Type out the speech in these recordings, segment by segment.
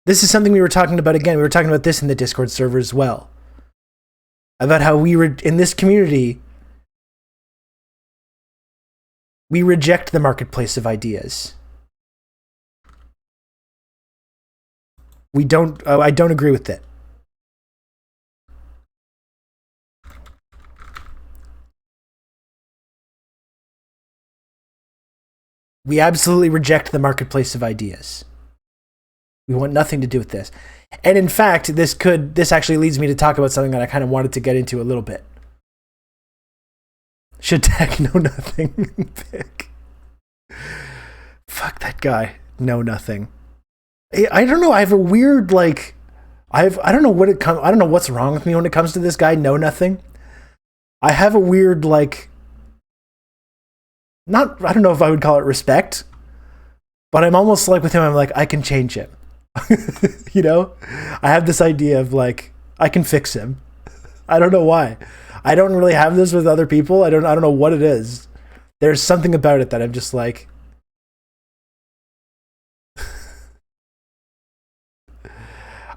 This is something we were talking about again. We were talking about this in the Discord server as well. About how we were in this community, we reject the marketplace of ideas. We don't. I don't agree with it. We absolutely reject the marketplace of ideas. We want nothing to do with this. And in fact, this actually leads me to talk about something that I kind of wanted to get into a little bit. Should tech know nothing pick? Fuck that guy. Know nothing. I don't know. I have a weird like. I don't know what it comes. I don't know what's wrong with me when it comes to this guy. Know nothing. I have a weird like. Not. I don't know if I would call it respect, but I'm almost like with him. I'm like I can change him. You know, I have this idea of like I can fix him. I don't know why. I don't really have this with other people. I don't know what it is. There's something about it that I'm just like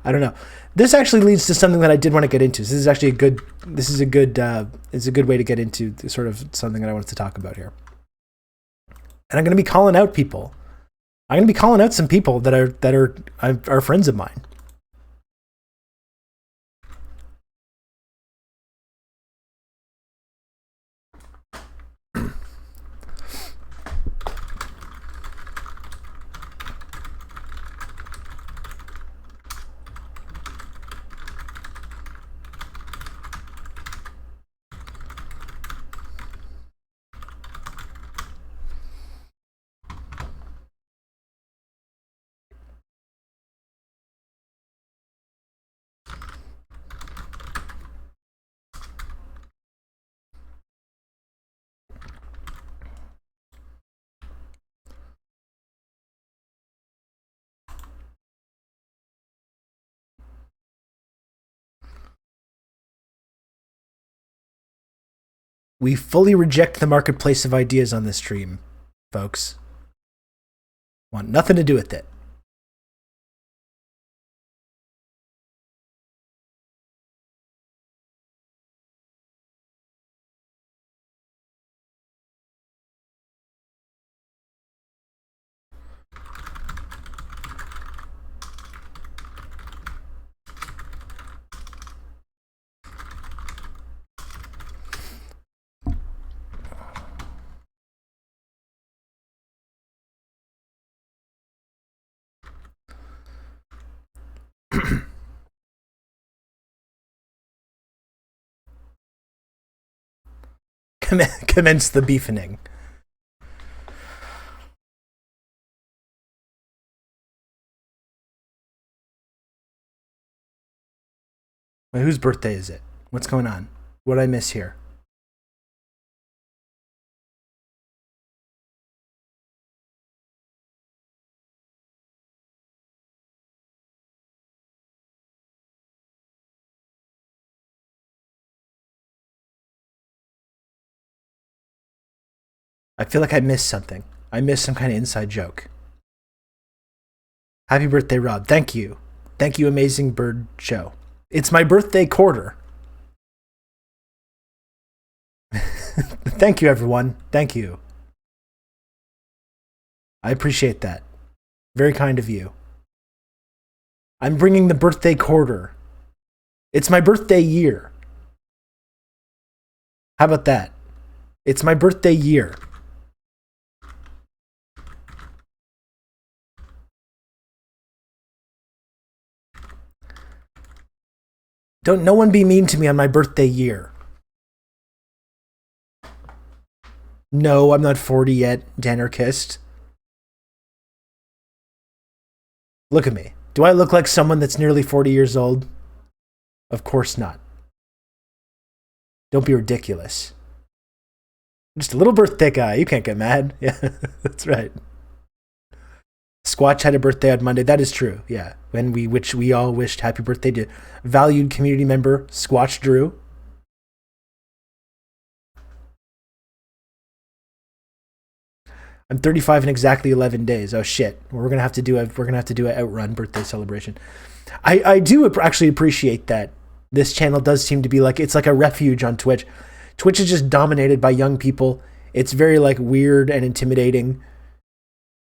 I don't know. This actually leads to something that I did want to get into. This is actually a good way to get into sort of something that I wanted to talk about here. And I'm going to be calling out people. I'm going to be calling out some people that are friends of mine. We fully reject the marketplace of ideas on this stream, folks. Want nothing to do with it. Commence the beefening. Wait, whose birthday is it? What's going on? What did I miss here? I feel like I missed something. I missed some kind of inside joke. Happy birthday, Rob. Thank you. Thank you, Amazing Bird Show. It's my birthday quarter. Thank you, everyone. Thank you. I appreciate that. Very kind of you. I'm bringing the birthday quarter. It's my birthday year. How about that? It's my birthday year. Don't no one be mean to me on my birthday year. No, I'm not 40 yet, Danarchist. Look at me. Do I look like someone that's nearly 40 years old? Of course not. Don't be ridiculous. I'm just a little birthday guy. You can't get mad. Yeah, that's right. Squatch had a birthday on Monday. That is true. Yeah, which we all wished happy birthday to valued community member Squatch Drew. I'm 35 in exactly 11 days. Oh shit. We're gonna have to do an outrun birthday celebration. I do actually appreciate that this channel does seem to be like, it's like a refuge on Twitch. Twitch is just dominated by young people. It's very like weird and intimidating.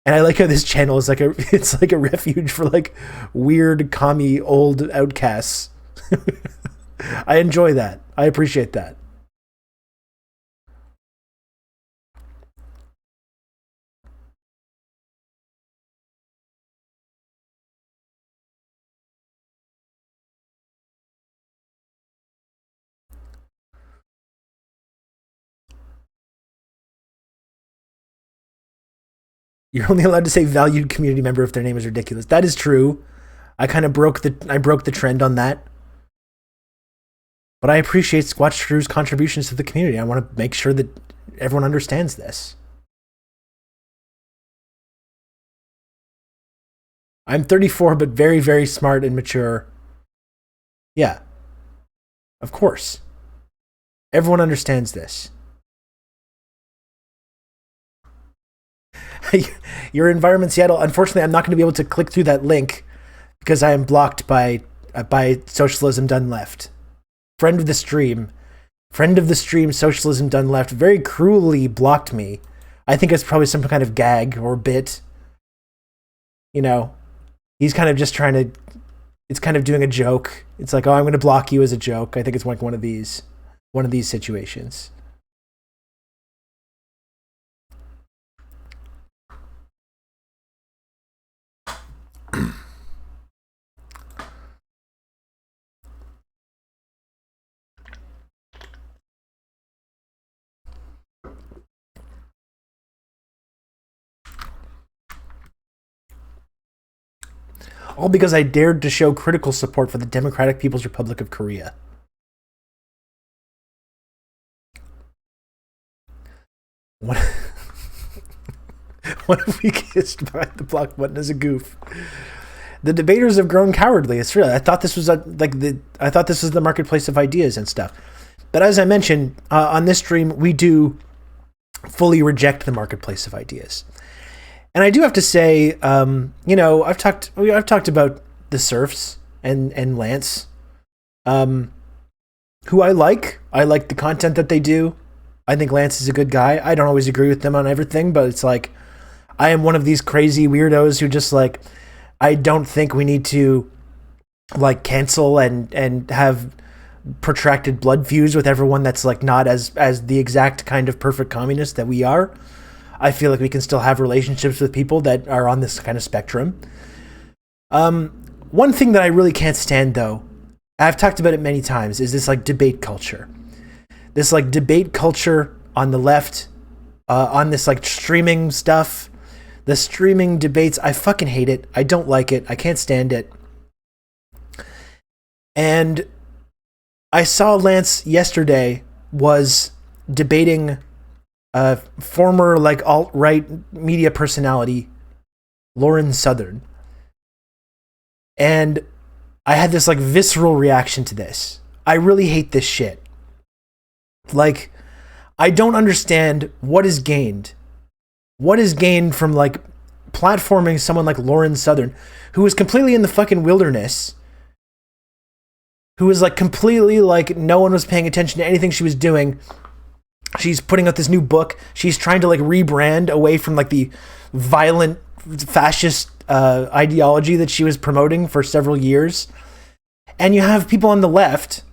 And I like how this channel is like it's like a refuge for like weird, commie, old outcasts. I enjoy that. I appreciate that. You're only allowed to say valued community member if their name is ridiculous. That is true. I kind of broke the trend on that. But I appreciate Squatch Drew's contributions to the community. I want to make sure that everyone understands this. I'm 34, but very, very smart and mature. Yeah. Of course. Everyone understands this. Your environment, Seattle. Unfortunately, I'm not going to be able to click through that link because I am blocked by Socialism Done Left. Friend of the stream, Socialism Done Left, very cruelly blocked me. I think it's probably some kind of gag or bit. You know, he's kind of just trying to, it's kind of doing a joke. It's like, oh, I'm going to block you as a joke. I think it's like one of these situations. All because I dared to show critical support for the Democratic People's Republic of Korea. What if we kissed behind the block button as a goof? The debaters have grown cowardly. It's real. I thought this was the marketplace of ideas and stuff. But as I mentioned on this stream, we do fully reject the marketplace of ideas. And I do have to say, I've talked about the Serfs and Lance, who I like. I like the content that they do. I think Lance is a good guy. I don't always agree with them on everything, but it's like, I am one of these crazy weirdos who just like, I don't think we need to like cancel and have protracted blood feuds with everyone that's like not as the exact kind of perfect communist that we are. I feel like we can still have relationships with people that are on this kind of spectrum. One thing that I really can't stand, though, I've talked about it many times, is this like debate culture. This like debate culture on the left, on this like streaming stuff, the streaming debates. I fucking hate it. I don't like it. I can't stand it. And I saw Lance yesterday was debating former like alt-right media personality Lauren Southern, and I had this like visceral reaction to this. I really hate this shit. Like, I don't understand what is gained from like platforming someone like Lauren Southern, who was completely in the fucking wilderness, who was like completely like no one was paying attention to anything she was doing. She's putting out this new book. She's trying to like rebrand away from like the violent fascist ideology that she was promoting for several years. And you have people on the left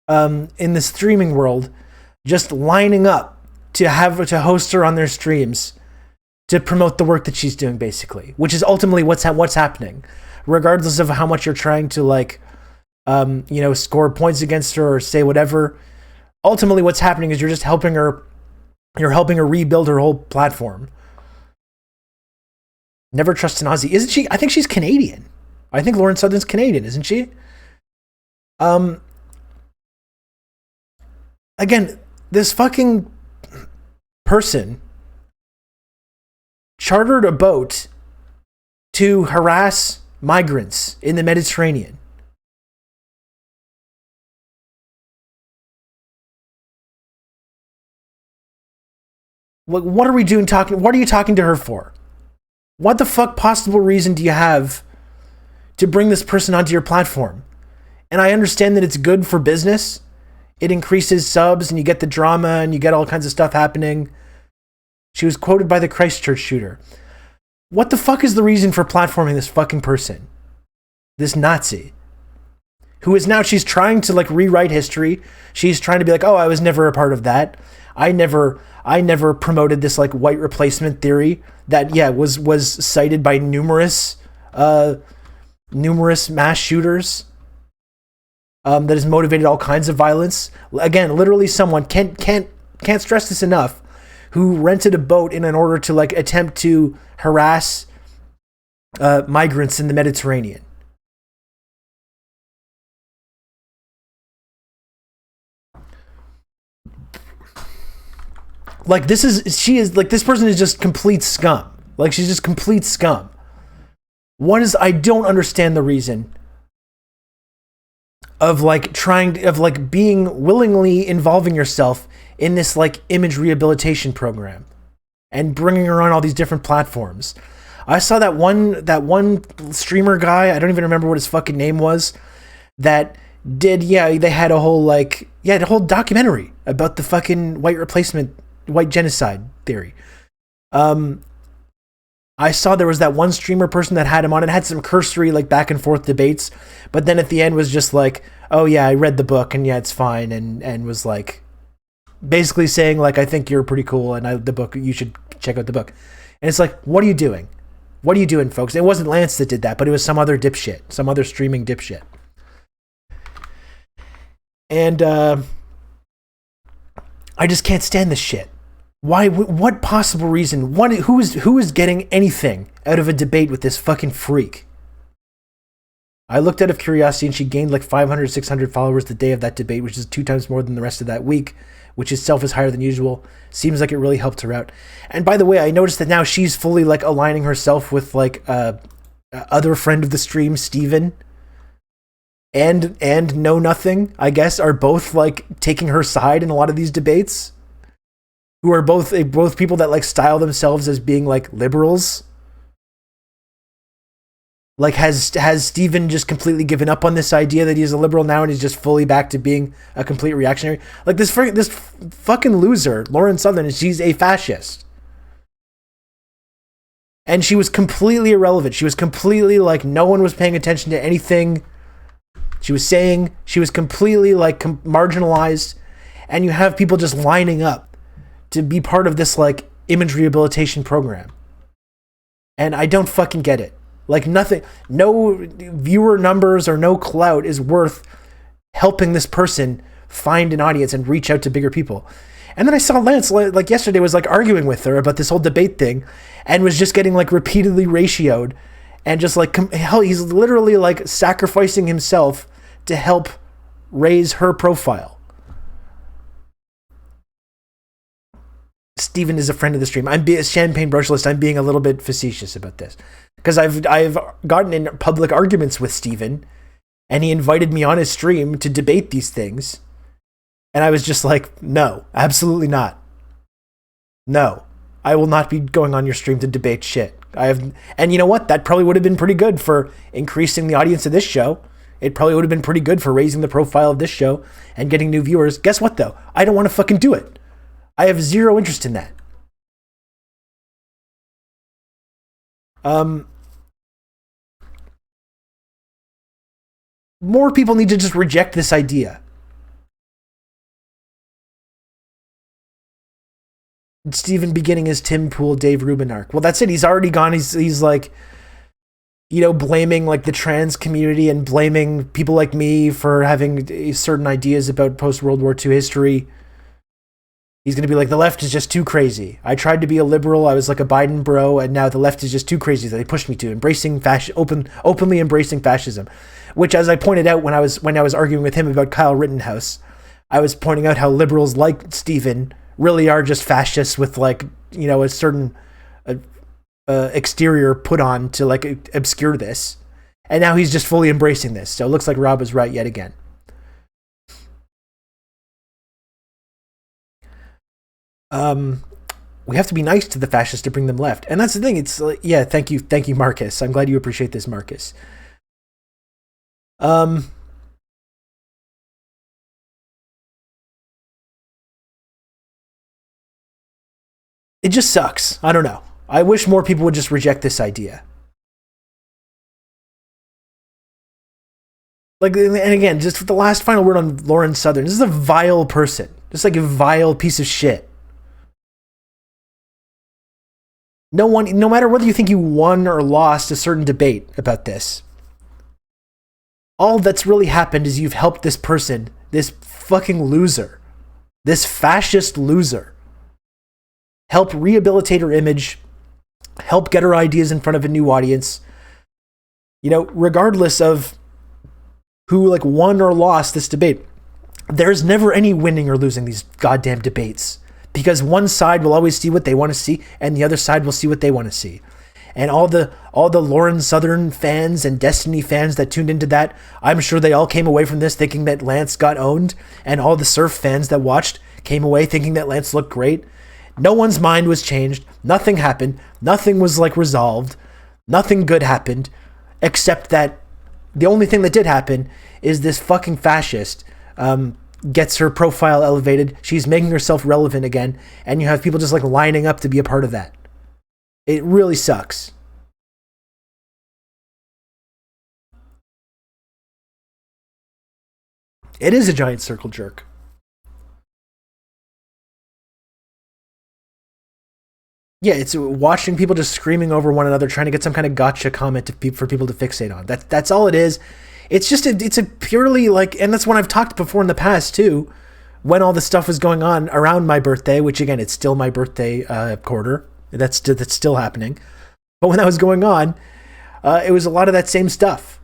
in the streaming world just lining up to host her on their streams to promote the work that she's doing, basically, which is ultimately what's happening, regardless of how much you're trying to like score points against her or say whatever. Ultimately, what's happening is you're just helping her. You're helping her rebuild her whole platform. Never trust an Aussie, isn't she? I think she's Canadian. I think Lauren Southern's Canadian, isn't she? Again, this fucking person chartered a boat to harass migrants in the Mediterranean. What are we doing talking? What are you talking to her for? What the fuck possible reason do you have to bring this person onto your platform? And I understand that it's good for business. It increases subs and you get the drama and you get all kinds of stuff happening. She was quoted by the Christchurch shooter. What the fuck is the reason for platforming this fucking person? This Nazi. Who is now, she's trying to like rewrite history. She's trying to be like, oh, I was never a part of that. I never promoted this like white replacement theory that, yeah, was cited by numerous mass shooters. That has motivated all kinds of violence. Again, literally someone can't stress this enough, who rented a boat in order to like attempt to harass migrants in the Mediterranean. Like this person is just complete scum. Like she's just complete scum. I don't understand the reason of like being willingly involving yourself in this like image rehabilitation program and bringing her on all these different platforms. I saw that one streamer guy, I don't even remember what his fucking name was, that did, they had a whole documentary about the fucking white genocide theory. I saw there was that one streamer person that had him on and had some cursory like back and forth debates, but then at the end was just like, oh yeah, I read the book and yeah, it's fine, and was like basically saying like, I think you're pretty cool and the book, you should check out the book. And it's like, what are you doing? What are you doing, folks? It wasn't Lance that did that, but it was some other dipshit, some other streaming dipshit. And I just can't stand this shit. Why? What possible reason? Who is getting anything out of a debate with this fucking freak? I looked out of curiosity and she gained like 500, 600 followers the day of that debate, which is 2 times more than the rest of that week, which itself is higher than usual. Seems like it really helped her out. And by the way, I noticed that now she's fully like aligning herself with like other friend of the stream, Steven, and Know Nothing, I guess, are both like taking her side in a lot of these debates. Who are both people that like style themselves as being like liberals. Like has Steven just completely given up on this idea that he's a liberal now and he's just fully back to being a complete reactionary? Like this fucking loser, Lauren Southern, she's a fascist. And she was completely irrelevant. She was completely like, no one was paying attention to anything she was saying. She was completely like marginalized. And you have people just lining up to be part of this like image rehabilitation program. And I don't fucking get it. Like nothing, no viewer numbers or no clout is worth helping this person find an audience and reach out to bigger people. And then I saw Lance like yesterday was like arguing with her about this whole debate thing and was just getting like repeatedly ratioed and just like, he's literally like sacrificing himself to help raise her profile. Steven is a friend of the stream. I'm a champagne brochelist. I'm being a little bit facetious about this because I've gotten in public arguments with Steven and he invited me on his stream to debate these things. And I was just like, no, absolutely not. No, I will not be going on your stream to debate shit. And you know what? That probably would have been pretty good for increasing the audience of this show. It probably would have been pretty good for raising the profile of this show and getting new viewers. Guess what though? I don't want to fucking do it. I have zero interest in that. More people need to just reject this idea. Steven beginning as Tim Pool, Dave Rubin arc. Well, that's it. He's already gone. He's like, blaming like the trans community and blaming people like me for having certain ideas about post-World War II history. He's going to be like, the left is just too crazy. I tried to be a liberal. I was like a Biden bro. And now the left is just too crazy that they pushed me to embracing openly embracing fascism, which, as I pointed out when I was arguing with him about Kyle Rittenhouse, I was pointing out how liberals like Steven really are just fascists with like, a certain exterior put on to like obscure this. And now he's just fully embracing this. So it looks like Rob was right yet again. we have to be nice to the fascists to bring them left. And that's the thing. It's like, yeah, thank you, Marcus. I'm glad you appreciate this, Marcus. It just sucks. I don't know. I wish more people would just reject this idea. Like, and again, just the last final word on Lauren Southern. This is a vile person. Just like a vile piece of shit. No one, no matter whether you think you won or lost a certain debate about this, all that's really happened is you've helped this person, this fucking loser, this fascist loser, help rehabilitate her image, help get her ideas in front of a new audience. You know, regardless of who like won or lost this debate, there's never any winning or losing these goddamn debates, because one side will always see what they want to see and the other side will see what they want to see. And all the Lauren Southern fans and Destiny fans that tuned into that, I'm sure they all came away from this thinking that Lance got owned, and all the Surf fans that watched came away thinking that Lance looked great. No one's mind was changed. Nothing happened. Nothing was like resolved. Nothing good happened, except that the only thing that did happen is this fucking fascist gets her profile elevated. She's making herself relevant again, and you have people just like lining up to be a part of that. It really sucks. It is a giant circle jerk. Yeah, it's watching people just screaming over one another, trying to get some kind of gotcha comment for people to fixate on. That's all it is. It's just it's a purely like, and that's when I've talked before in the past too, when all the stuff was going on around my birthday, which again, it's still my birthday quarter. That's still happening. But when that was going on, it was a lot of that same stuff.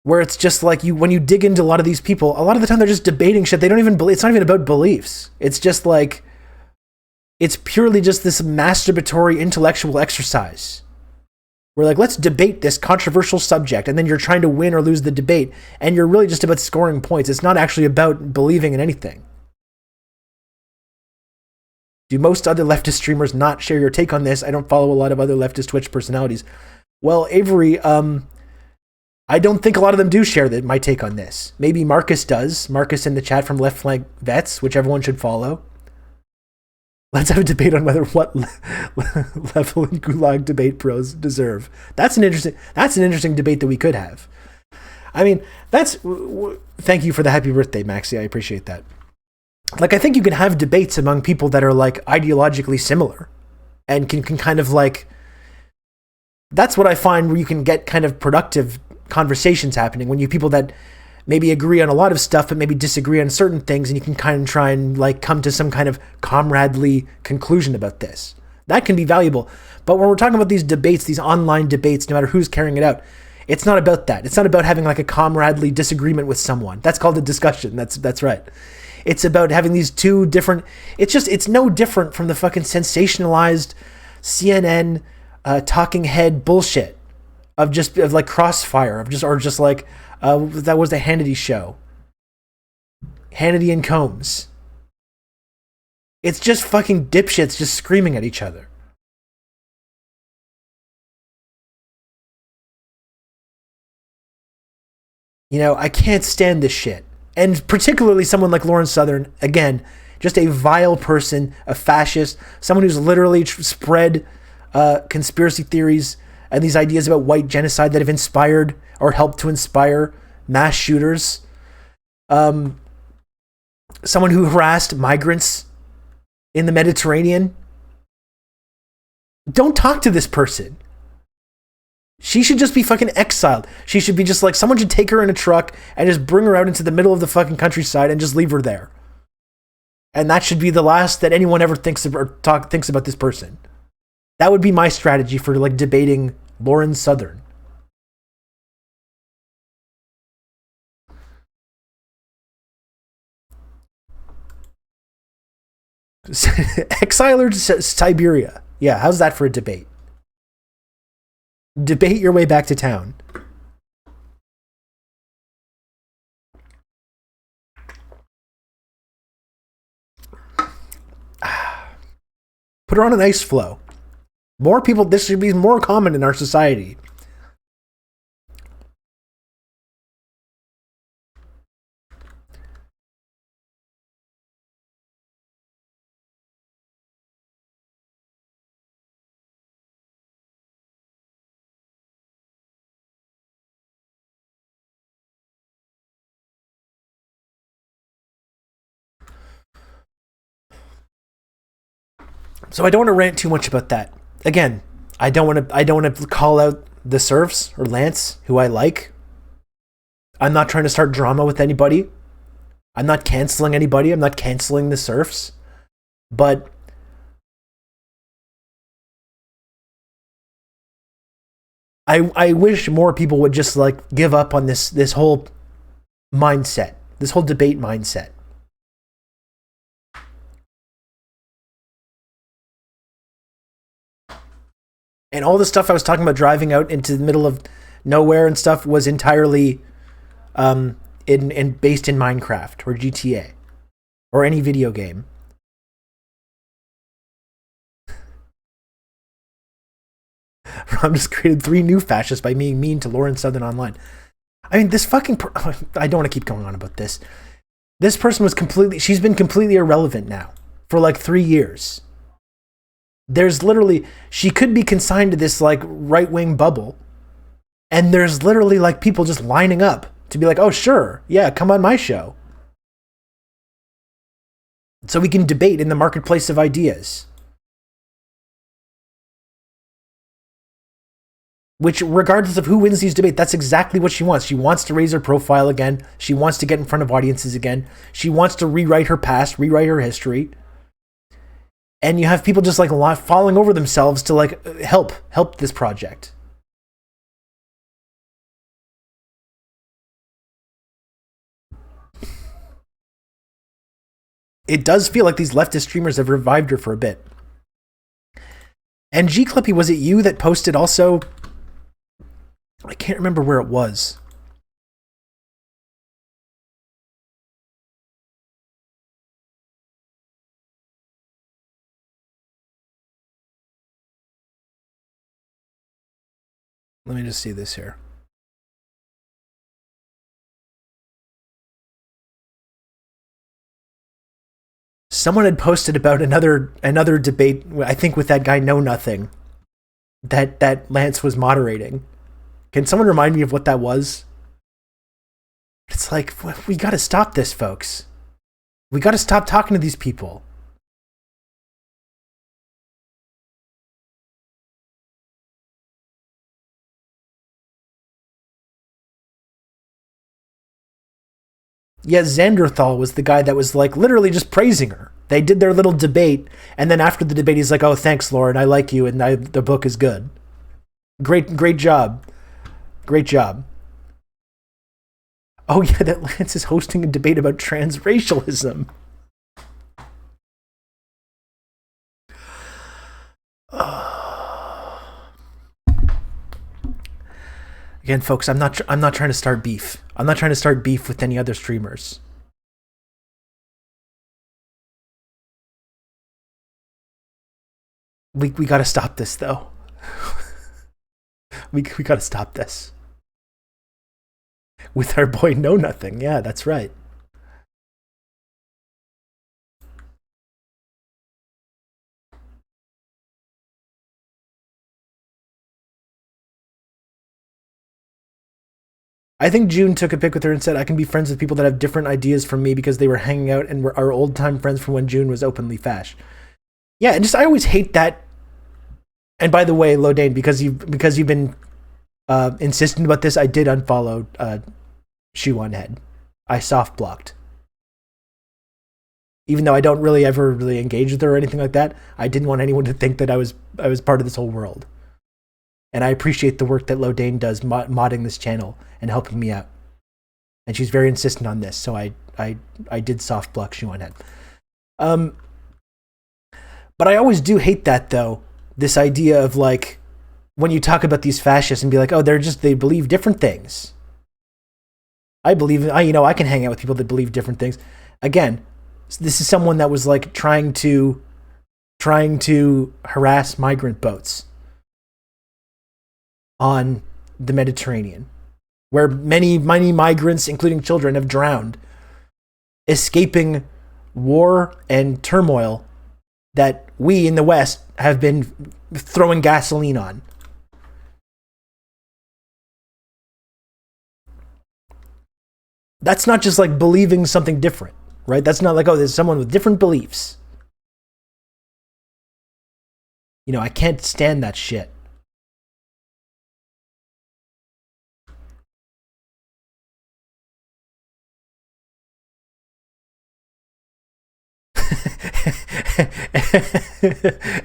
Where it's just like when you dig into a lot of these people, a lot of the time they're just debating shit. They don't even believe. It's not even about beliefs. It's just like, it's purely just this masturbatory intellectual exercise. We're like, let's debate this controversial subject, and then you're trying to win or lose the debate, and you're really just about scoring points. It's not actually about believing in anything. Do most other leftist streamers not share your take on this? I don't follow a lot of other leftist Twitch personalities. Well, Avery, I don't think a lot of them do share my take on this. Maybe Marcus does. Marcus in the chat from Left Flank Vets, which everyone should follow. Let's have a debate on whether what level in Gulag debate pros deserve. That's an interesting debate that we could have. I mean, thank you for the happy birthday, Maxi. I appreciate that. Like, I think you can have debates among people that are like ideologically similar and can kind of like, that's what I find where you can get kind of productive conversations happening, when you people that maybe agree on a lot of stuff but maybe disagree on certain things, and you can kind of try and like come to some kind of comradely conclusion about this. That can be valuable. But when we're talking about these debates, these online debates, no matter who's carrying it out, it's not about that. It's not about having like a comradely disagreement with someone. That's called a discussion. That's right. It's about having these two different, it's no different from the fucking sensationalized CNN talking head bullshit of like Crossfire, or just like that was the Hannity show. Hannity and Combs. It's just fucking dipshits just screaming at each other. You know, I can't stand this shit. And particularly someone like Lauren Southern, again, just a vile person, a fascist, someone who's literally spread conspiracy theories and these ideas about white genocide that have inspired or helped to inspire mass shooters. Someone who harassed migrants in the Mediterranean. Don't talk to this person. She should just be fucking exiled. She should be just like, someone should take her in a truck and just bring her out into the middle of the fucking countryside and just leave her there. And that should be the last that anyone ever thinks about this person. That would be my strategy for like debating Lauren Southern. Exile her to Siberia. Yeah, how's that for a debate? Debate your way back to town. Put her on an ice floe. More people, this should be more common in our society. So I don't want to rant too much about that. Again, I don't want to call out the Serfs or Lance, who I like. I'm not trying to start drama with anybody. I'm not canceling anybody. I'm not canceling the Serfs. But I wish more people would just like give up on this whole mindset, this whole debate mindset. And all the stuff I was talking about driving out into the middle of nowhere and stuff was entirely based in Minecraft or GTA or any video game. Rom just created 3 new fascists by being mean to Lauren Southern online. I mean, this fucking... I don't want to keep going on about this. This person was she's been completely irrelevant now for like 3 years. There's literally... She could be consigned to this like right-wing bubble. And there's literally like people just lining up to be like, oh, sure. Yeah, come on my show. So we can debate in the marketplace of ideas. Which, regardless of who wins these debates, that's exactly what she wants. She wants to raise her profile again. She wants to get in front of audiences again. She wants to rewrite her past, rewrite her history. And you have people just like falling over themselves to like help this project. It does feel like these leftist streamers have revived her for a bit. And G Clippy, was it you that posted also? I can't remember where it was. Let me just see this here. Someone had posted about another debate, I think with that guy Know Nothing, that Lance was moderating. Can someone remind me of what that was? It's like, we got to stop this, folks. We got to stop talking to these people. Yeah, Xanderthal was the guy that was like literally just praising her. They did their little debate, and then after the debate, he's like, "Oh, thanks, Lauren. I like you, and the book is good. Great job, great job." Oh yeah, that Lance is hosting a debate about transracialism. Again, folks, I'm not trying to start beef. I'm not trying to start beef with any other streamers. We got to stop this though. we got to stop this. With our boy Know Nothing. Yeah, that's right. I think June took a pic with her and said, I can be friends with people that have different ideas from me because they were hanging out and were our old time friends from when June was openly fash. Yeah, and just I always hate that. And by the way, Lodane, because you've been insistent about this, I did unfollow Shoe on Head. I soft blocked. Even though I don't really ever really engage with her or anything like that, I didn't want anyone to think that I was part of this whole world. And I appreciate the work that Lodane does modding this channel and helping me out. And she's very insistent on this, so I did soft block Shoe on Head. But I always do hate that though. This idea of like when you talk about these fascists and be like, oh, they believe different things. I can hang out with people that believe different things. Again, this is someone that was like trying to trying to harass migrant boats on the Mediterranean, where many migrants, including children, have drowned, escaping war and turmoil that we in the West have been throwing gasoline on. That's not just like believing something different, right? That's not like, oh, there's someone with different beliefs. You know, I can't stand that shit.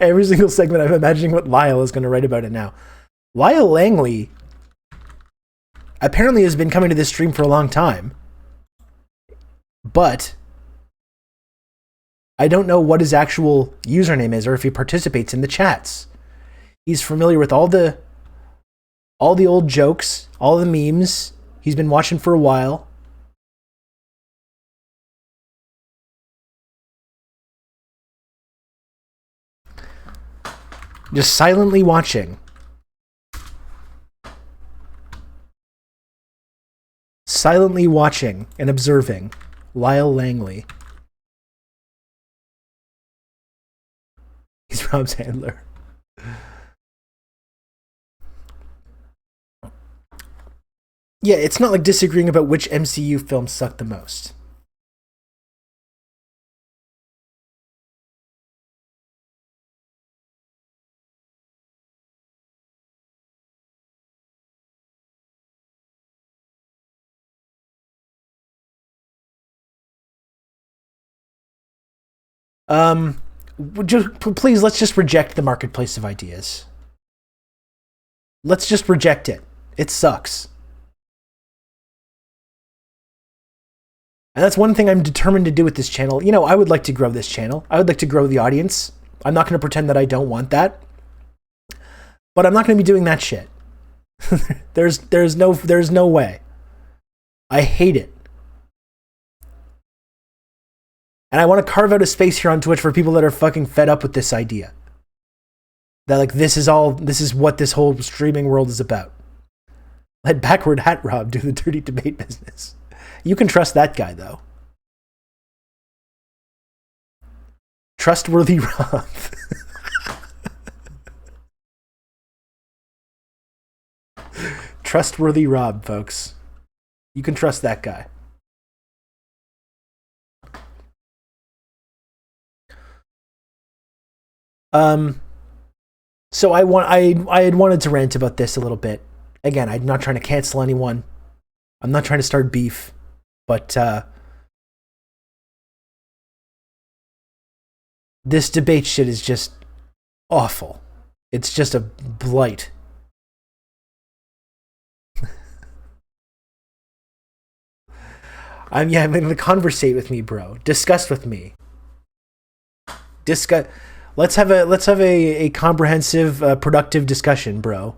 Every single segment, I'm imagining what Lyle is going to write about it now. Lyle Langley apparently has been coming to this stream for a long time, but I don't know what his actual username is or if he participates in the chats. He's familiar with all the old jokes, all the memes. He's been watching for a while. Just silently watching. Silently watching and observing Lyle Langley. He's Rob's handler. Yeah, it's not like disagreeing about which MCU films suck the most. Please, let's just reject the marketplace of ideas. Let's just reject it. It sucks. And that's one thing I'm determined to do with this channel. You know, I would like to grow this channel. I would like to grow the audience. I'm not going to pretend that I don't want that. But I'm not going to be doing that shit. There's no way. I hate it. And I want to carve out a space here on Twitch for people that are fucking fed up with this idea. That like this is what this whole streaming world is about. Let Backward Hat Rob do the dirty debate business. You can trust that guy though. Trustworthy Rob. Trustworthy Rob, folks. You can trust that guy. So I had wanted to rant about this a little bit. Again, I'm not trying to cancel anyone. I'm not trying to start beef, but this debate shit is just awful. It's just a blight. I'm going to conversate with me, bro. Discuss with me. Let's have a comprehensive, productive discussion, bro.